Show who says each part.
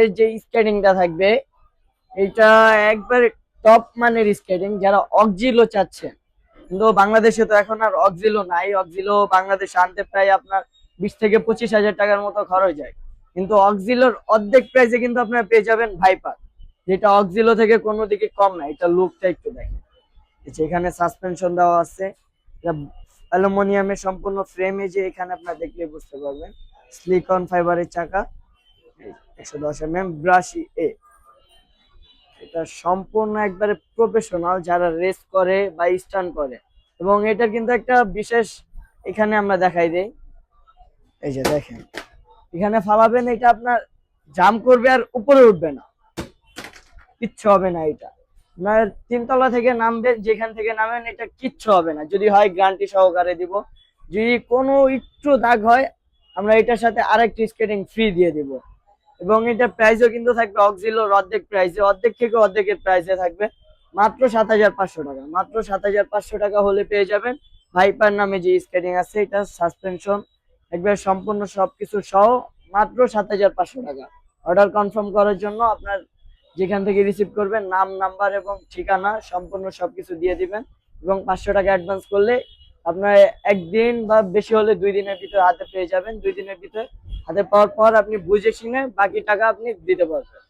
Speaker 1: এর যে স্কেটিংটা থাকবে এটা একবার টপ মানের স্কেটিং, যারা অক্সিলো চাচ্ছে। কিন্তু বাংলাদেশে তো এখন আর অক্সিলো নাই, অক্সিলো বাংলাদেশে আনতে প্রায় আপনার 20 থেকে 25 হাজার টাকার মতো খরচ হয়। কিন্তু অক্সিলোর অর্ধেক প্রাইসে কিন্তু আপনারা পেয়ে যাবেন ভাইপার, যেটা অক্সিলো থেকে কোনো দিকে কম না। এটা লুকটা একটু দেখেন, এখানে সাসপেনশন দেওয়া আছে, অ্যালুমিনিয়ামের সম্পূর্ণ ফ্রেমে, যে এখানে আপনারা দেখলে বুঝতে পারবেন। সিলিকন ফাইবারের চাকা, 110 ব্রাশি এ। এটা সম্পূর্ণ একবারে প্রফেশনাল যারা রেস করে বা স্টান করে। এবং এটার কিন্তু একটা বিশেষ, এখানে আমরা দেখাই দেই, এই যে দেখেন, এখানে ফালাবেন, এটা আপনার জাম করবে আর উপরে উঠবে না, কিচ্ছু হবে না। এটা আপনার 3 তলা থেকে নামবেন, যেখান থেকে নামেন এটা কিচ্ছু হবে না, যদি হয় গ্যারান্টি সহকারে দিব। যদি কোনো একটু দাগ হয়, আমরা এটার সাথে আরেকটি স্কেটিং ফ্রি দিয়ে দিব। এবং এটা প্রাইসও কিন্তু থাকবে অক্সিলোর অর্ধেক প্রাইসে, অর্ধেক থেকে অর্ধেকের প্রাইসে থাকবে মাত্র 7,500 টাকা। মাত্র 7,500 টাকা হলে পেয়ে যাবেন ভাইপার নামে যে স্কেটিং আছে, এটা সাসপেনশন একবার সম্পূর্ণ সবকিছু সহ মাত্র 7,500 টাকা। অর্ডার কনফার্ম করার জন্য আপনার যেখান থেকে রিসিভ করবেন নাম, নাম্বার এবং ঠিকানা সম্পূর্ণ সবকিছু দিয়ে দিবেন। এবং 500 টাকা অ্যাডভান্স করলে আপনার একদিন বা বেশি হলে 2 দিনের ভিতরে হাতে পেয়ে যাবেন। 2 দিনের ভিতরে হাতে পাওয়ার পর আপনি বুঝে শুনে বাকি টাকা আপনি দিতে পারবেন।